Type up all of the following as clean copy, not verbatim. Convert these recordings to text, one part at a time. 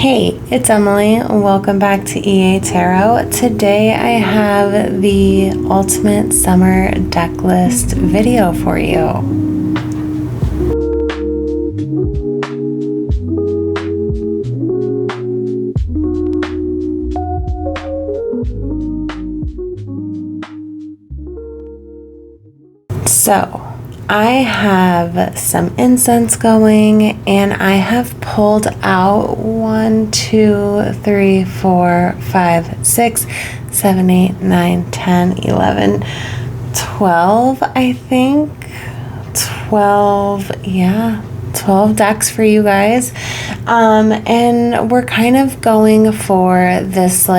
Hey, it's Emily. Welcome back to EA Tarot. Today I have the Ultimate Summer Deck List video for you. So, I have some incense going, and I have pulled out 1, 2, 3, 4, 5, 6, 7, 8, 9, 10, 11, 12, I think. 12, yeah. 12 decks for you guys. And we're kind of going for this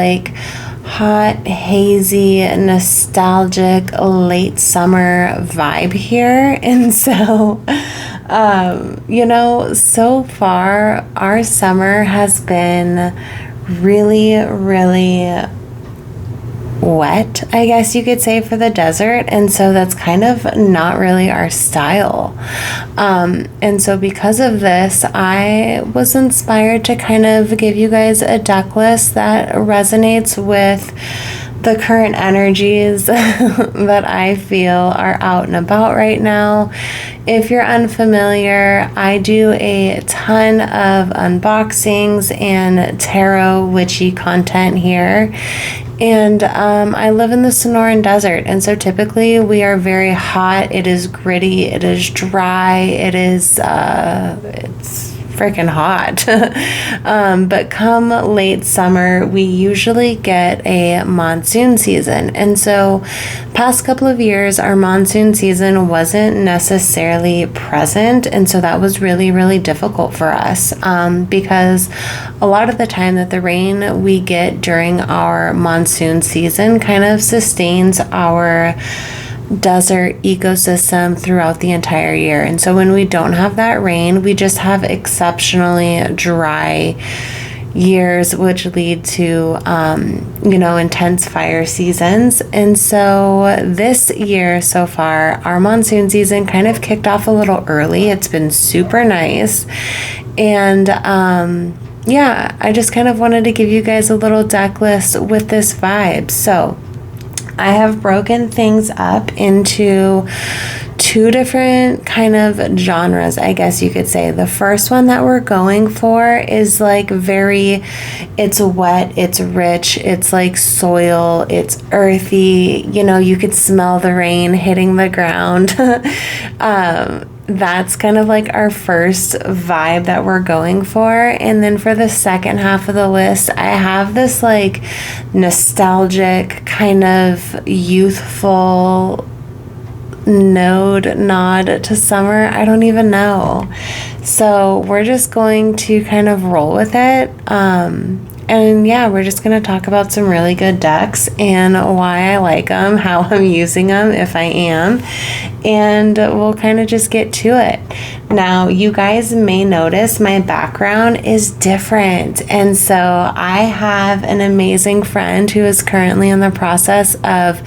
hot, hazy, nostalgic late summer vibe here. And so, so far our summer has been really, really wet, I guess you could say, for the desert, and so that's kind of not really our style. And so because of this, I was inspired to kind of give you guys a deck list that resonates with the current energies that I feel are out and about right now. If you're unfamiliar, I do a ton of unboxings and tarot witchy content here. And I live in the Sonoran Desert, and so typically we are very hot. It is gritty, it is dry, it's freaking hot. But come late summer, we usually get a monsoon season. And so past couple of years, our monsoon season wasn't necessarily present. And so that was really, really difficult for us because a lot of the time that the rain we get during our monsoon season kind of sustains our desert ecosystem throughout the entire year. And so when we don't have that rain, we just have exceptionally dry years, which lead to intense fire seasons. And so this year so far, our monsoon season kind of kicked off a little early. It's been super nice. And I just kind of wanted to give you guys a little deck list with this vibe. So I have broken things up into two different kind of genres, I guess you could say. The first one that we're going for is it's wet, it's rich, it's like soil, it's earthy, you could smell the rain hitting the ground. That's kind of like our first vibe that we're going for. And then for the second half of the list, I have this nostalgic kind of youthful nod to summer. I don't even know. So we're just going to kind of roll with it. We're just going to talk about some really good decks and why I like them, how I'm using them, if I am, and we'll kind of just get to it. Now, you guys may notice my background is different, and so I have an amazing friend who is currently in the process of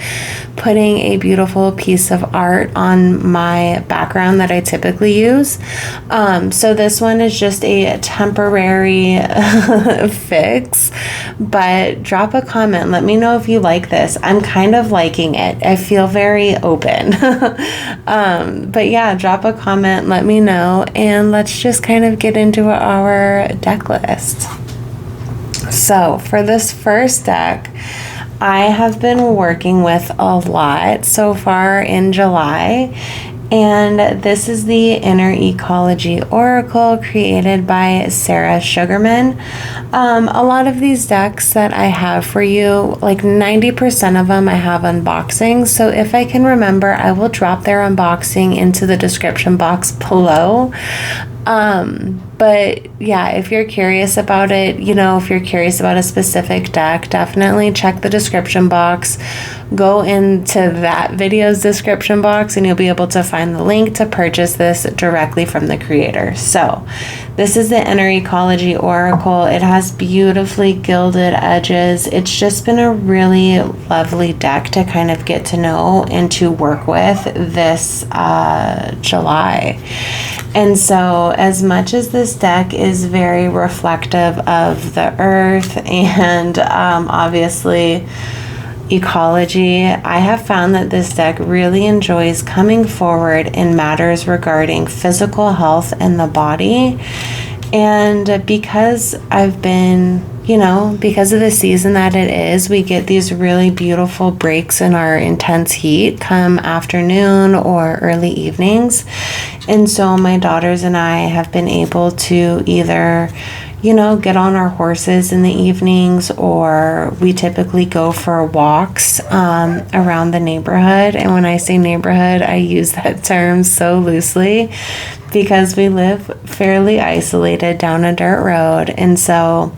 putting a beautiful piece of art on my background that I typically use. So this one is just a temporary fix, but drop a comment. Let me know if you like this. I'm kind of liking it. I feel very open. But yeah, drop a comment, let me know, and let's just kind of get into our deck list. So for this first deck, I have been working with a lot so far in July, and this is the Inner Ecology Oracle created by Sarah Sugarman. A lot of these decks that I have for you, 90% of them I have unboxings, so if I can remember, I will drop their unboxing into the description box below. But yeah, if you're curious about it, if you're curious about a specific deck, definitely check the description box go into that video's description box and you'll be able to find the link to purchase this directly from the creator. So this is the Inner Ecology Oracle. It has beautifully gilded edges. It's just been a really lovely deck to kind of get to know and to work with this July. And so as much as this deck is very reflective of the earth and obviously ecology, I have found that this deck really enjoys coming forward in matters regarding physical health and the body. And because I've been, because of the season that it is, we get these really beautiful breaks in our intense heat come afternoon or early evenings. And so my daughters and I have been able to either get on our horses in the evenings, or we typically go for walks around the neighborhood. And when I say neighborhood, I use that term so loosely because we live fairly isolated down a dirt road. And so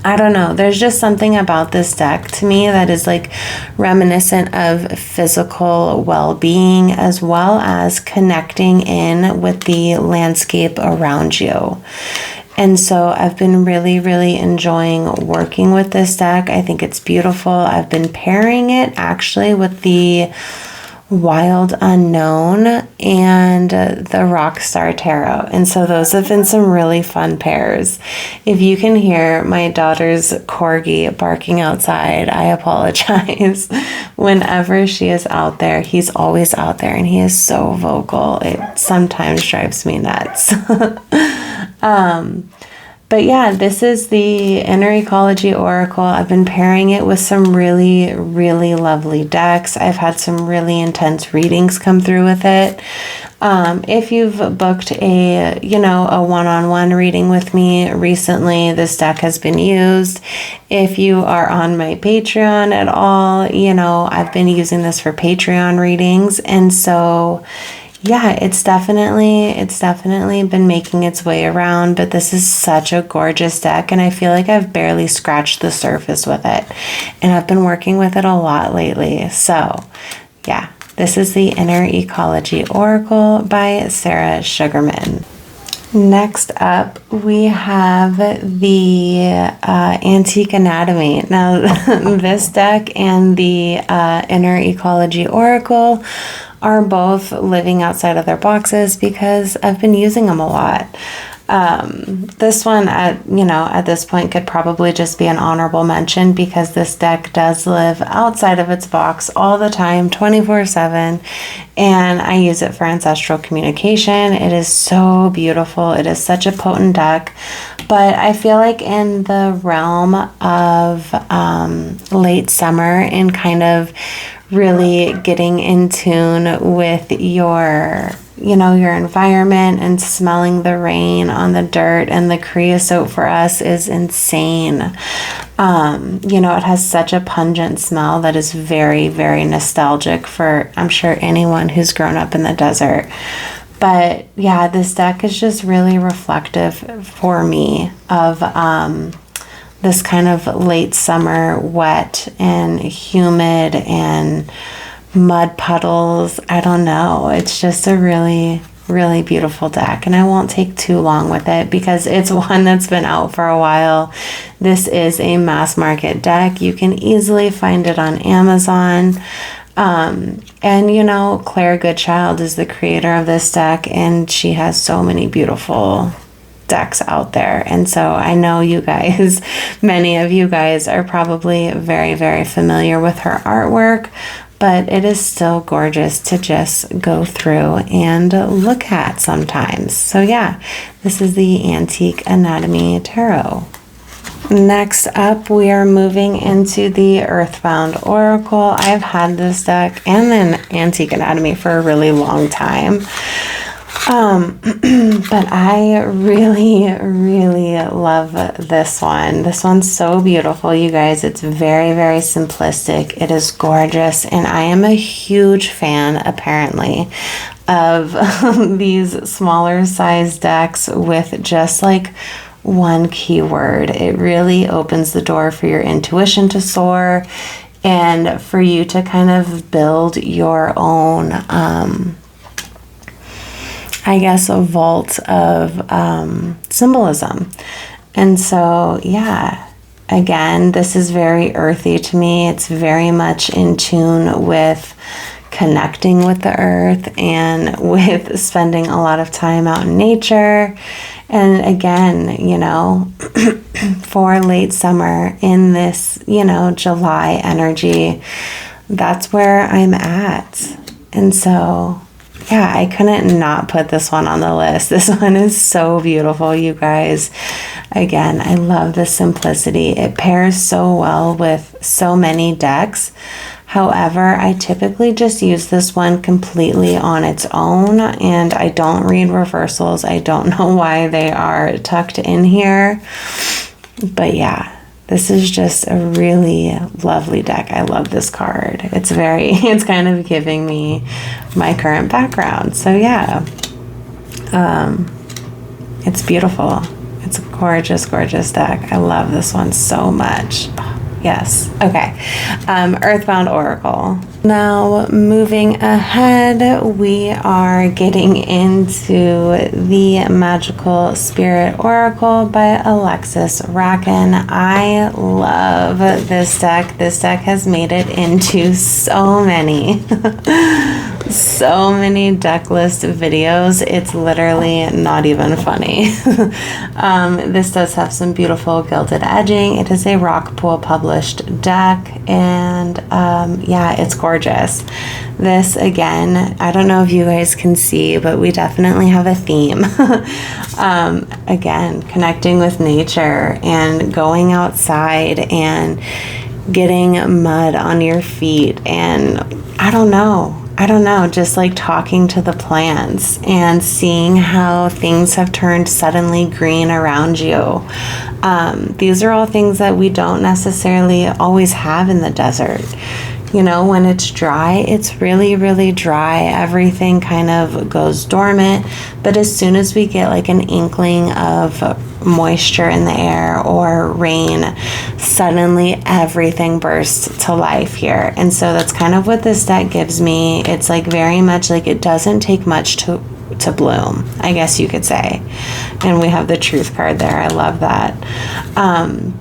I don't know, there's just something about this deck to me that is like reminiscent of physical well-being, as well as connecting in with the landscape around you. And so I've been really, really enjoying working with this deck. I think it's beautiful. I've been pairing it actually with the Wild Unknown and the Rockstar Tarot. And so those have been some really fun pairs. If you can hear my daughter's corgi barking outside, I apologize. Whenever she is out there, he's always out there and he is so vocal. It sometimes drives me nuts. But yeah, this is the Inner Ecology Oracle. I've been pairing it with some really, really lovely decks. I've had some really intense readings come through with it. If you've booked a one-on-one reading with me recently, this deck has been used. If you are on my Patreon at all, I've been using this for Patreon readings. And so yeah, it's definitely been making its way around, but this is such a gorgeous deck, and I feel like I've barely scratched the surface with it, and I've been working with it a lot lately. So yeah, this is the Inner Ecology Oracle by Sarah Sugarman. Next up, we have the Antique Anatomy. Now, this deck and the Inner Ecology Oracle are both living outside of their boxes because I've been using them a lot. This one at this point could probably just be an honorable mention because this deck does live outside of its box all the time, 24/7, and I use it for ancestral communication. It is so beautiful. It is such a potent deck, but I feel like in the realm of late summer and kind of really getting in tune with your environment and smelling the rain on the dirt and the creosote for us is insane. It has such a pungent smell that is very, very nostalgic for, I'm sure, anyone who's grown up in the desert. But yeah, this deck is just really reflective for me of this kind of late summer, wet and humid and mud puddles. I don't know. It's just a really, really beautiful deck, and I won't take too long with it because it's one that's been out for a while. This is a mass market deck. You can easily find it on Amazon. And Claire Goodchild is the creator of this deck, and she has so many beautiful decks out there. And so I know you guys, many of you guys are probably very, very familiar with her artwork, but it is still gorgeous to just go through and look at sometimes. So yeah, this is the Antique Anatomy Tarot. Next up, we are moving into the Earthbound Oracle. I've had this deck and then Antique Anatomy for a really long time. But I really, really love this one. This one's so beautiful, you guys. It's very, very simplistic. It is gorgeous, and I am a huge fan, apparently, of these smaller size decks with just like one keyword. It really opens the door for your intuition to soar. and for you to kind of build your own, I guess, a vault of symbolism. And so, yeah, again, this is very earthy to me. It's very much in tune with connecting with the earth and with spending a lot of time out in nature. And again, you know, for late summer in this, you know, July energy, that's where I'm at. And so, yeah, I couldn't not put this one on the list. This one is so beautiful, you guys. Again, I love the simplicity. It pairs so well with so many decks. However, I typically just use this one completely on its own, and I don't read reversals. I don't know why they are tucked in here. But yeah, this is just a really lovely deck. I love this card. It's kind of giving me my current background. So yeah, it's beautiful. It's a gorgeous, gorgeous deck. I love this one so much. Yes. Okay. Earthbound Oracle. Now, moving ahead, we are getting into the Magical Spirit Oracle by Alexis Racken. I love this deck. This deck has made it into so many deck list videos. It's literally not even funny. This does have some beautiful gilded edging. It is a rock pool published deck, and yeah, it's gorgeous. This, again, I don't know if you guys can see, but we definitely have a theme. Again, connecting with nature and going outside and getting mud on your feet, and I don't know, just like talking to the plants and seeing how things have turned suddenly green around you. These are all things that we don't necessarily always have in the desert. You know, when it's dry, it's really, really dry. Everything kind of goes dormant. But as soon as we get like an inkling of moisture in the air or rain, suddenly everything bursts to life here. And so that's kind of what this deck gives me. It's like very much like it doesn't take much to bloom, I guess you could say. And we have the truth card there. I love that.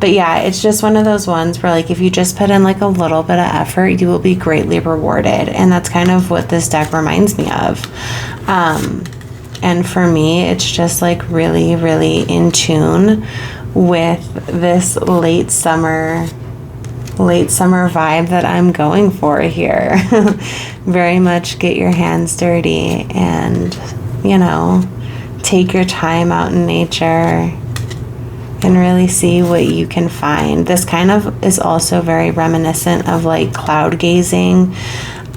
But yeah, it's just one of those ones where like if you just put in like a little bit of effort, you will be greatly rewarded. And that's kind of what this deck reminds me of. And for me, it's just like really, really in tune with this late summer vibe that I'm going for here. Very much get your hands dirty and, you know, take your time out in nature and really see what you can find. This kind of is also very reminiscent of like cloud gazing,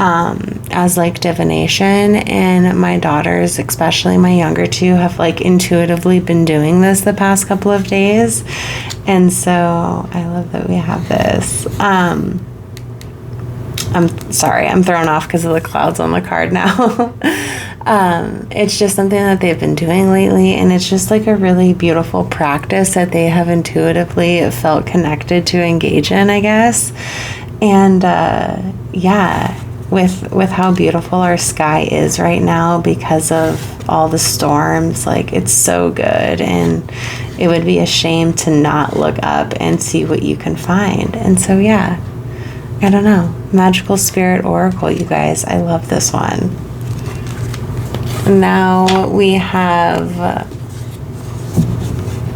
as like divination, and my daughters, especially my younger two, have like intuitively been doing this the past couple of days, and so I love that we have this. I'm sorry, I'm thrown off because of the clouds on the card now. It's just something that they've been doing lately, and it's just like a really beautiful practice that they have intuitively felt connected to engage in, I guess. And yeah, with how beautiful our sky is right now because of all the storms, like it's so good, and it would be a shame to not look up and see what you can find. And so yeah, I don't know, Magical Spirit Oracle, you guys, I love this one. Now we have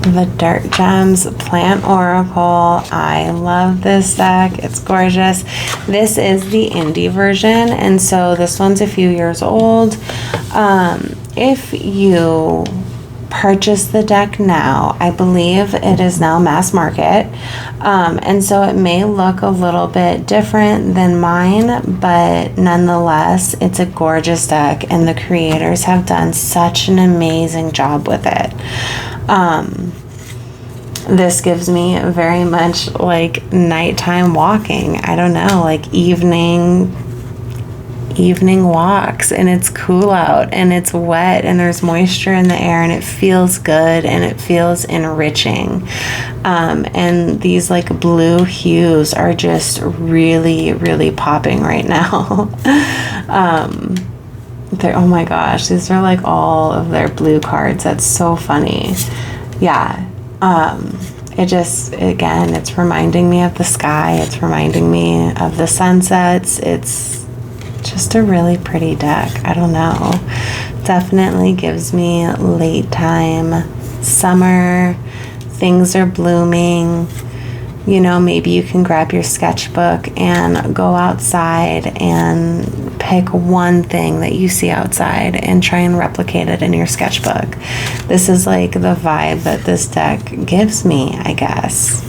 the Dirt Gems Plant Oracle. I love this deck. It's gorgeous. This is the indie version, and so this one's a few years old. If you purchase the deck now, I believe it is now mass market, and so it may look a little bit different than mine, but nonetheless it's a gorgeous deck, and the creators have done such an amazing job with it. This gives me very much like nighttime walking. I don't know, like evening evening walks, and it's cool out and it's wet and there's moisture in the air and it feels good and it feels enriching. And these like blue hues are just really, really popping right now. Oh my gosh, these are like all of their blue cards. That's so funny. Yeah. It just, again, it's reminding me of the sky. It's reminding me of the sunsets. It's just a really pretty deck. I don't know. Definitely gives me late time summer. Things are blooming. You know, maybe you can grab your sketchbook and go outside and pick one thing that you see outside and try and replicate it in your sketchbook. This is like the vibe that this deck gives me, I guess.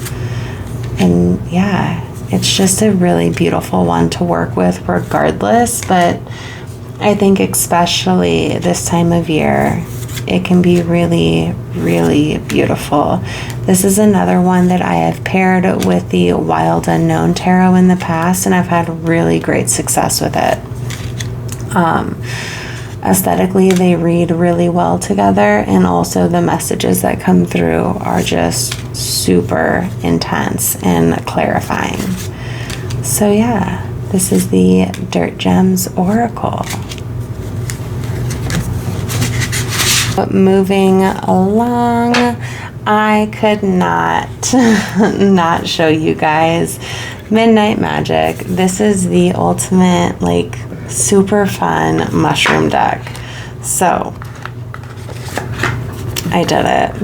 And yeah, it's just a really beautiful one to work with regardless, but I think especially this time of year, it can be really, really beautiful. This is another one that I have paired with the Wild Unknown Tarot in the past, and I've had really great success with it. Aesthetically, they read really well together, and also the messages that come through are just super intense and clarifying. So yeah, this is the Dirt Gems Oracle. Moving along, I could not not show you guys Midnight Magic. This is the ultimate like super fun mushroom deck. So I did it.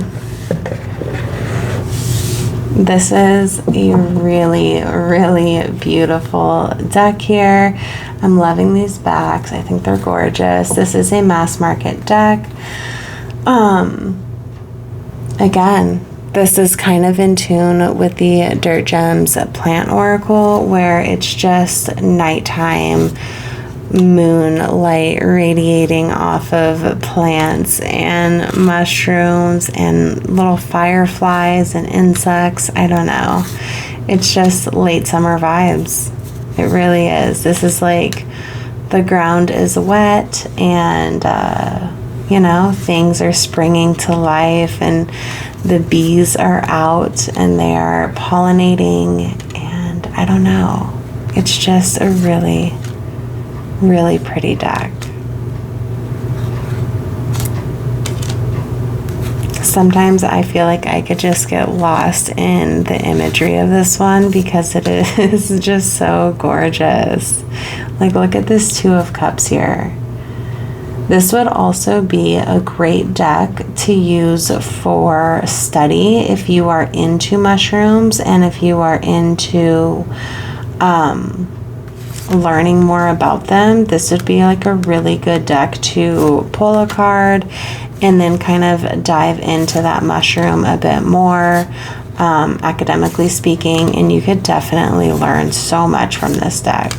This is a really, really beautiful deck here. I'm loving these backs. I think they're gorgeous. This is a mass market deck. Again, this is kind of in tune with the Dirt Gems Plant Oracle, where it's just nighttime moonlight radiating off of plants and mushrooms and little fireflies and insects. I don't know. It's just late summer vibes. It really is. This is like the ground is wet and you know, things are springing to life and the bees are out and they are pollinating, and I don't know. It's just a really, really pretty deck. Sometimes I feel like I could just get lost in the imagery of this one because it is just so gorgeous. Like, look at this Two of Cups here. This would also be a great deck to use for study if you are into mushrooms and if you are into learning more about them. This would be like a really good deck to pull a card and then kind of dive into that mushroom a bit more, academically speaking, and you could definitely learn so much from this deck.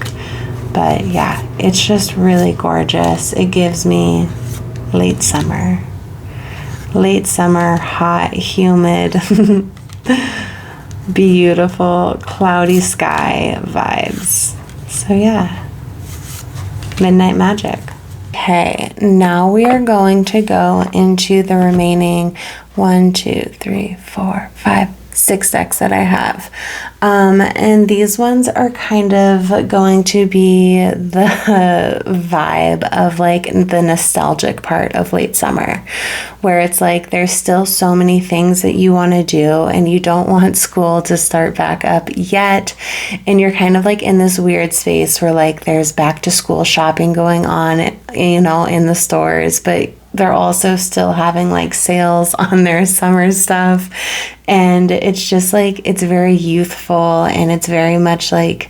But yeah, it's just really gorgeous. It gives me late summer, hot, humid, beautiful, cloudy sky vibes. So yeah, Midnight Magic. Okay, now we are going to go into the remaining 6 decks that I have. And these ones are kind of going to be the vibe of like the nostalgic part of late summer, where it's like there's still so many things that you want to do and you don't want school to start back up yet. And you're kind of like in this weird space where like there's back to school shopping going on, you know, in the stores, but they're also still having like sales on their summer stuff. And it's just like, it's very youthful and it's very much like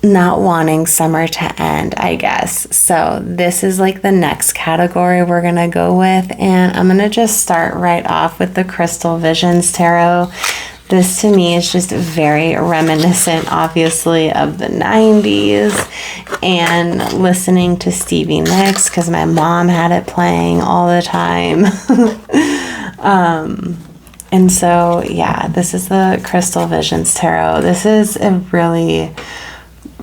not wanting summer to end, I guess. So this is like the next category we're going to go with. And I'm going to just start right off with the Crystal Visions Tarot. This to me is just very reminiscent, obviously, of the 90s and listening to Stevie Nicks because my mom had it playing all the time. And so, yeah, this is the Crystal Visions Tarot. This is a really,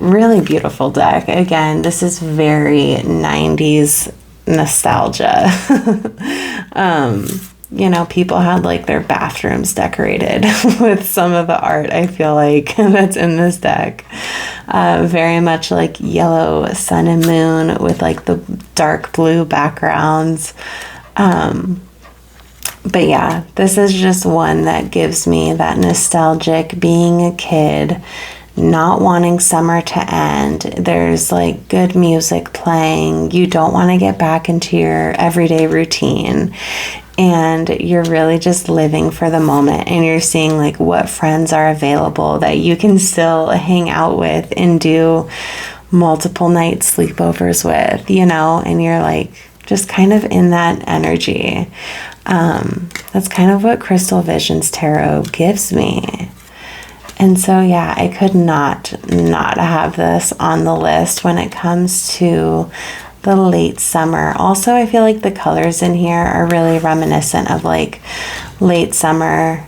really beautiful deck. Again, this is very 90s nostalgia. You know, people had like their bathrooms decorated with some of the art, I feel like, that's in this deck. Very much like yellow sun and moon with like the dark blue backgrounds. But yeah, this is just one that gives me that nostalgic being a kid, not wanting summer to end. There's like good music playing. You don't want to get back into your everyday routine. And you're really just living for the moment, and you're seeing like what friends are available that you can still hang out with and do multiple night sleepovers with, you know, and you're like just kind of in that energy. That's kind of what Crystal Visions Tarot gives me. And so, yeah, I could not have this on the list when it comes to the late summer. Also, I feel like the colors in here are really reminiscent of like late summer,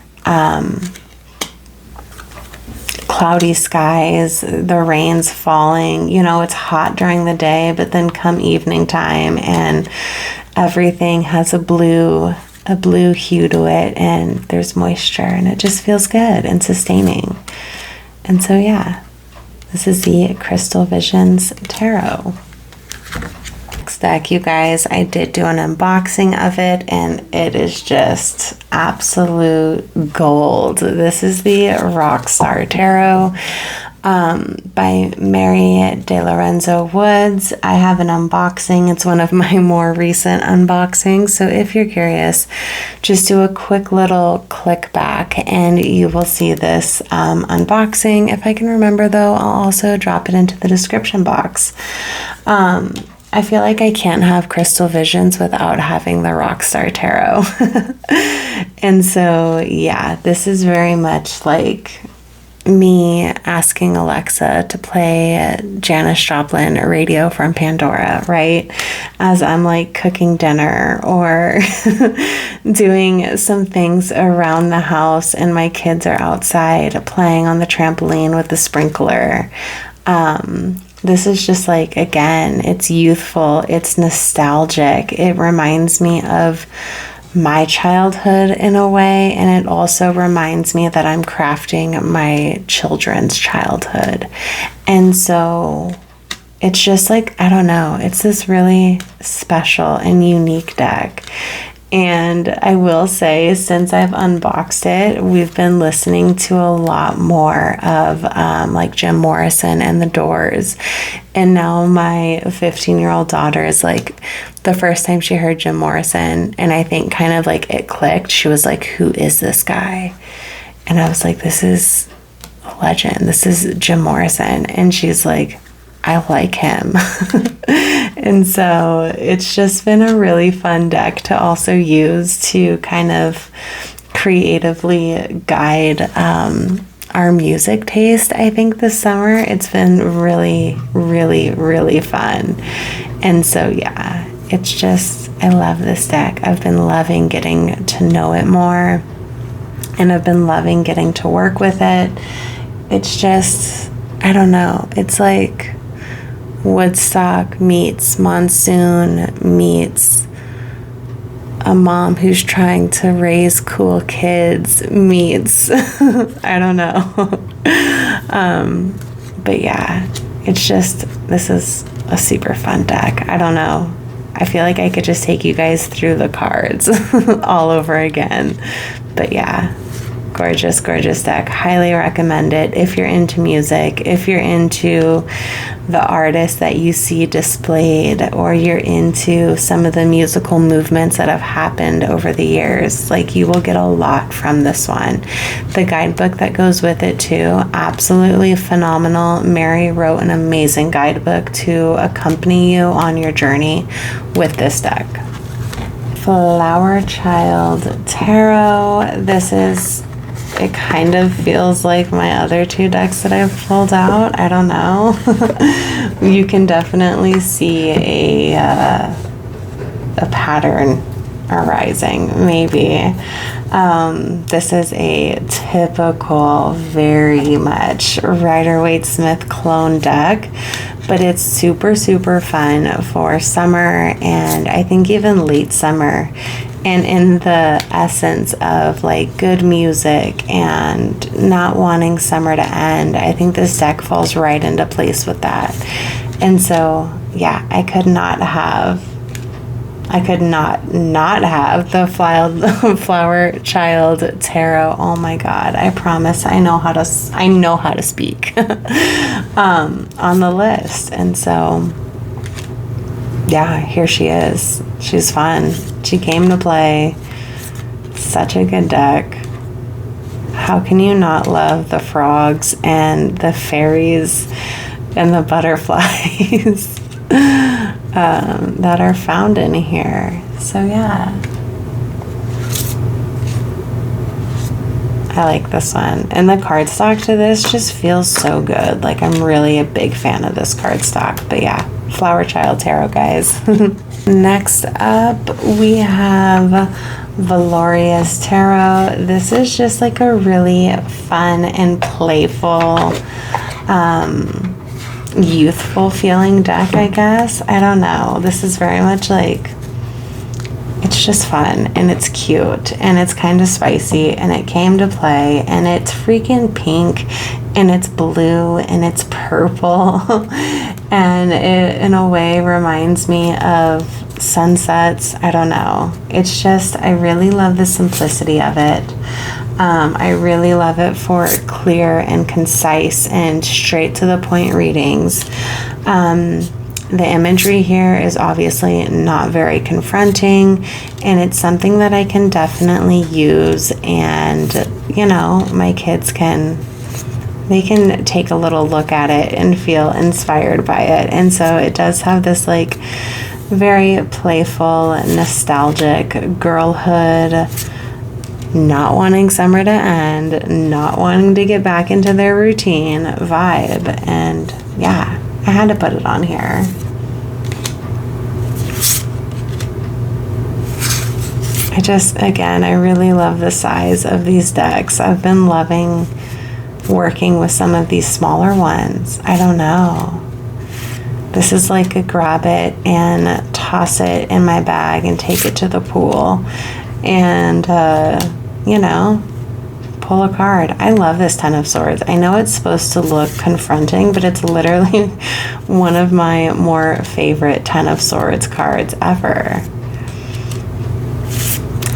cloudy skies, the rain's falling, you know, it's hot during the day, but then come evening time and everything has a blue hue to it, and there's moisture, and it just feels good and sustaining. And so, yeah, this is the Crystal Visions Tarot. Next deck, you guys, I did do an unboxing of it, and it is just absolute gold. This is the Rockstar Tarot by Mary De Lorenzo Woods. I have an unboxing. It's one of my more recent unboxings. So if you're curious, just do a quick little click back and you will see this unboxing. If I can remember though, I'll also drop it into the description box. I feel like I can't have Crystal Visions without having the Rockstar Tarot. And so, yeah, this is very much like me asking Alexa to play Janis Joplin Radio from Pandora, right? As I'm like cooking dinner or doing some things around the house and my kids are outside playing on the trampoline with the sprinkler. This is just like, again, it's youthful, it's nostalgic. It reminds me of my childhood in a way, and it also reminds me that I'm crafting my children's childhood. And so it's just like, I don't know, it's this really special and unique deck. And I will say, since I've unboxed it, we've been listening to a lot more of like Jim Morrison and The Doors. And now my 15-year-old daughter is like, the first time she heard Jim Morrison, and I think kind of like it clicked, she was like, who is this guy? And I was like, this is a legend. This is Jim Morrison. And she's like, I like him. And so it's just been a really fun deck to also use to kind of creatively guide our music taste. I think this summer it's been really, really, really fun. And so, yeah, it's just, I love this deck. I've been loving getting to know it more, and I've been loving getting to work with it. It's just, I don't know, it's like Woodstock meets Monsoon meets a mom who's trying to raise cool kids meets I don't know. But yeah, it's just, this is a super fun deck. I don't know, I feel like I could just take you guys through the cards all over again. But yeah, gorgeous, gorgeous deck. Highly recommend it if you're into music, if you're into the artists that you see displayed, or you're into some of the musical movements that have happened over the years. Like, you will get a lot from this one. The guidebook that goes with it too, absolutely phenomenal. Mary wrote an amazing guidebook to accompany you on your journey with this deck. Flower Child Tarot. This is, it kind of feels like my other two decks that I've pulled out. I don't know. You can definitely see a pattern arising, maybe. This is a typical, very much Rider-Waite-Smith clone deck, but it's super, super fun for summer and I think even late summer. And in the essence of like good music and not wanting summer to end, I think this deck falls right into place with that. And so, yeah, I could not not have the Flower Child Tarot. Oh my God, I promise I know how to speak on the list. And so, yeah, here she is. She's fun. She came to play. Such a good deck. How can you not love the frogs and the fairies and the butterflies that are found in here? So yeah, I like this one. And the cardstock to this just feels so good. Like, I'm really a big fan of this cardstock. But yeah, Flower Child Tarot, guys. Next up, we have Valoria's Tarot. This is just like a really fun and playful, youthful feeling deck, I guess. I don't know. This is very much like, it's just fun and it's cute and it's kind of spicy and it came to play and it's freaking pink and it's blue and it's purple and it in a way reminds me of sunsets. I don't know. It's just, I really love the simplicity of it. I really love it for clear and concise and straight to the point readings. The imagery here is obviously not very confronting, and it's something that I can definitely use, and you know, my kids can take a little look at it and feel inspired by it. And so it does have this like very playful, nostalgic girlhood, not wanting summer to end, not wanting to get back into their routine vibe. And yeah, I had to put it on here. I really love the size of these decks. I've been loving working with some of these smaller ones. I don't know. This is like a grab it and toss it in my bag and take it to the pool and, you know, pull a card. I love this Ten of Swords. I know it's supposed to look confronting, but it's literally one of my more favorite Ten of Swords cards ever.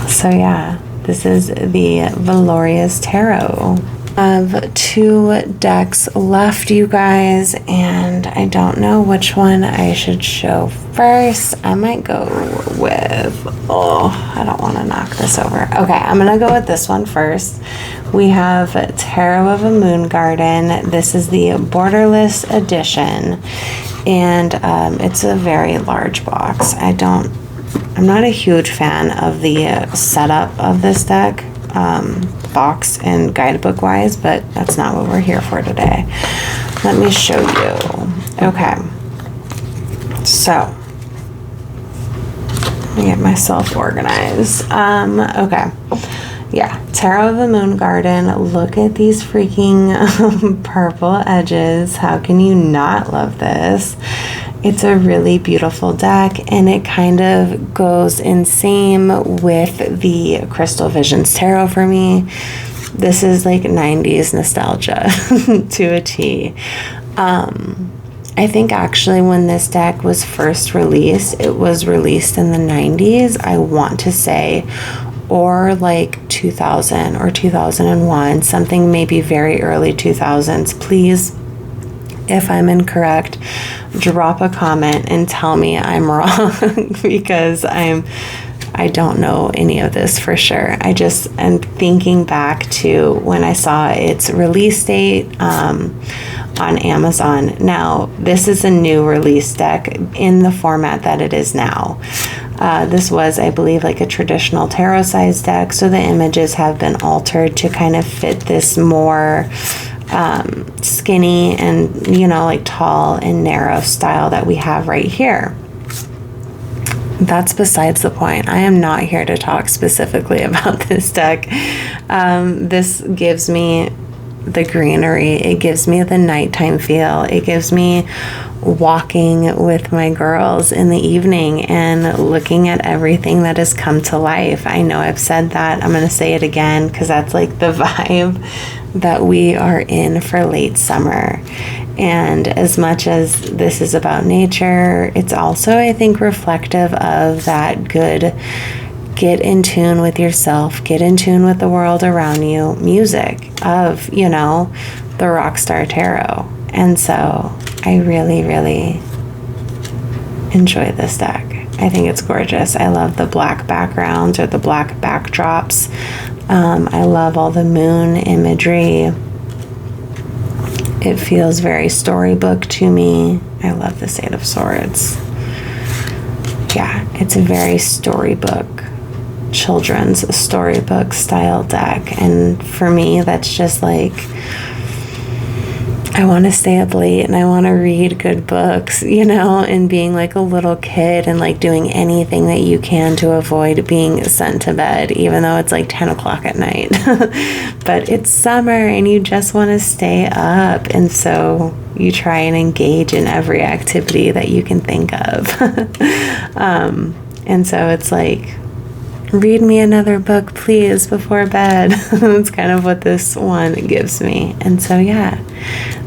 So yeah, this is the Valoria's Tarot. I have 2 decks left, you guys, and I don't know which one I should show first. I might go with, I don't want to knock this over. Okay, I'm going to go with this one first. We have Tarot of a Moon Garden. This is the Borderless edition, and it's a very large box. I'm not a huge fan of the setup of this deck, box and guidebook wise, but that's not what we're here for today. Let me show you. Okay, so let me get myself organized. Okay, yeah, Tarot of the Moon Garden. Look at these freaking purple edges. How can you not love this? It's a really beautiful deck, and it kind of goes in same with the Crystal Visions Tarot for me. This is like 90s nostalgia to a T. I think actually when this deck was first released, it was released in the 90s, I want to say, or like 2000 or 2001, something maybe very early 2000s. Please, if I'm incorrect, drop a comment and tell me I'm wrong because I don't know any of this for sure. I just am thinking back to when I saw its release date on Amazon. Now, this is a new release deck in the format that it is now. This was, I believe, like a traditional tarot size deck, so the images have been altered to kind of fit this more skinny and, you know, like tall and narrow style that we have right here. that's besides the point. I am not here to talk specifically about this deck. This gives me the greenery. It gives me the nighttime feel. It gives me walking with my girls in the evening and looking at everything that has come to life. I know I've said that. I'm going to say it again because that's like the vibe that we are in for late summer. And as much as this is about nature, it's also, I think, reflective of that good get in tune with yourself, get in tune with the world around you, music of, you know, the Rockstar Tarot. And so I really, really enjoy this deck. I think it's gorgeous. I love the black backgrounds or the black backdrops. I love all the moon imagery. It feels very storybook to me. I love the Eight of Swords. Yeah, it's a very storybook, children's storybook style deck. And for me, that's just like, I want to stay up late and I want to read good books, you know, and being like a little kid and like doing anything that you can to avoid being sent to bed, even though it's like 10 o'clock at night. But it's summer and you just want to stay up. And so you try and engage in every activity that you can think of. And so it's like, read me another book, please, before bed. It's kind of what this one gives me. And so, yeah,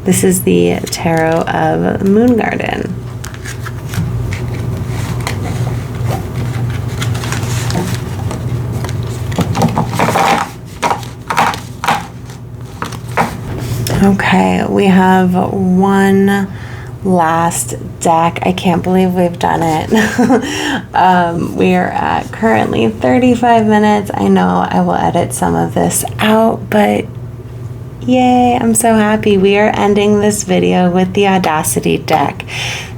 this is the Tarot of Moon Garden. Okay, we have one last deck. I can't believe we've done it. We are at currently 35 minutes. I know I will edit some of this out, but yay, I'm so happy. We are ending this video with the Audacity deck.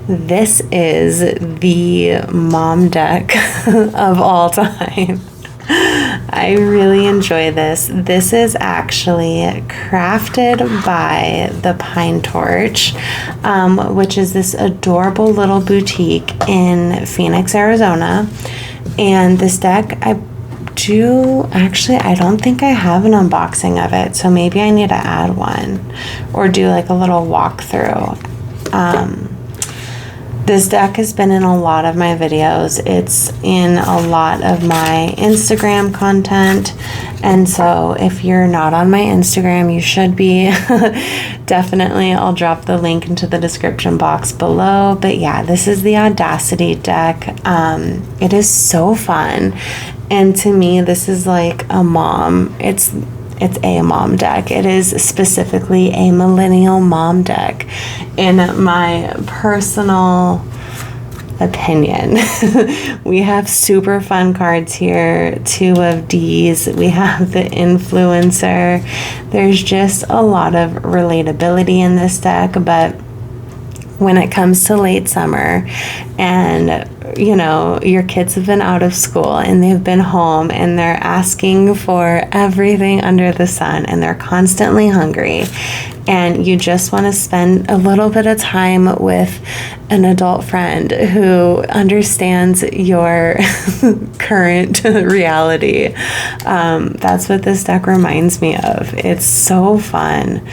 This is the mom deck of all time. I really enjoy this. This is actually crafted by the Pine Torch, which is this adorable little boutique in Phoenix, Arizona. And this deck, I don't think I have an unboxing of it, so maybe I need to add one or do like a little walkthrough. This deck has been in a lot of my videos. It's in a lot of my Instagram content. And so if you're not on my Instagram, you should be. Definitely, I'll drop the link into the description box below. But yeah, this is the Audacity deck. It is so fun. And to me, this is like a mom. It's a mom deck. It is specifically a millennial mom deck in my personal opinion. We have super fun cards here. 2 of D's. We have the influencer. There's just a lot of relatability in this deck, but when it comes to late summer and you know your kids have been out of school and they've been home and they're asking for everything under the sun and they're constantly hungry and you just want to spend a little bit of time with an adult friend who understands your current reality, that's what this deck reminds me of. It's so fun.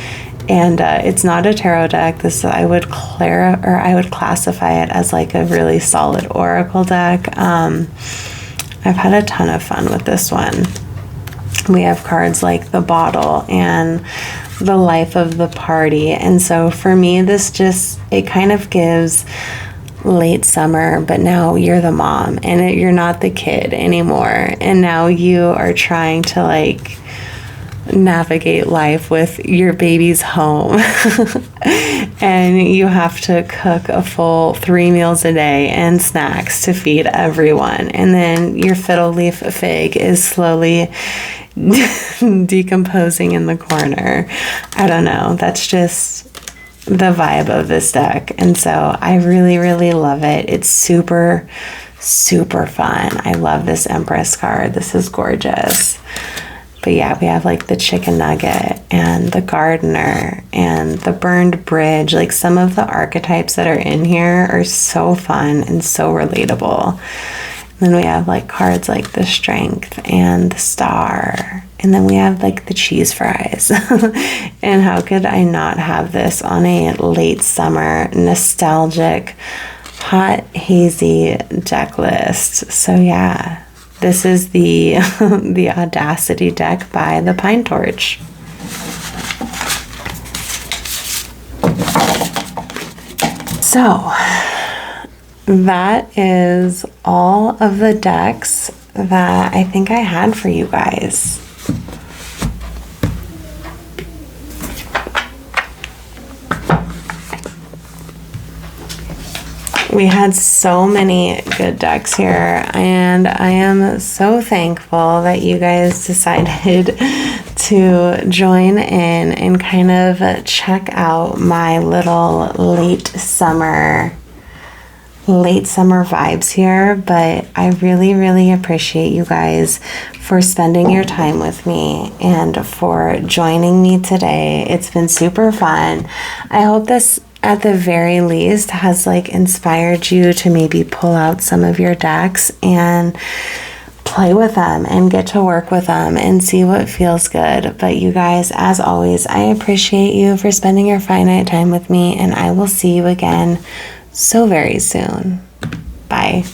And it's not a tarot deck. This I would classify it as like a really solid oracle deck. I've had a ton of fun with this one. We have cards like the bottle and the life of the party. And so for me, this just, it kind of gives late summer, but now you're the mom and you're not the kid anymore. And now you are trying to like navigate life with your baby's home and you have to cook a full 3 meals a day and snacks to feed everyone, and then your fiddle leaf fig is slowly decomposing in the corner. I don't know, that's just the vibe of this deck. And so I really, really love it. It's super, super fun. I love this Empress card. This is gorgeous. But yeah, we have like the chicken nugget and the gardener and the burned bridge. Like some of the archetypes that are in here are so fun and so relatable. Then we have like cards like the Strength and the Star. And then we have like the cheese fries. And how could I not have this on a late summer, nostalgic, hot, hazy deck list? So yeah, this is the the Audacity deck by the Pine Torch. So that is all of the decks that I think I had for you guys. We had so many good decks here, and I am so thankful that you guys decided to join in and kind of check out my little late summer vibes here. But I really appreciate you guys for spending your time with me and for joining me today. It's been super fun. I hope this at the very least has like inspired you to maybe pull out some of your decks and play with them and get to work with them and see what feels good. But you guys, as always, I appreciate you for spending your finite time with me, and I will see you again so very soon. Bye.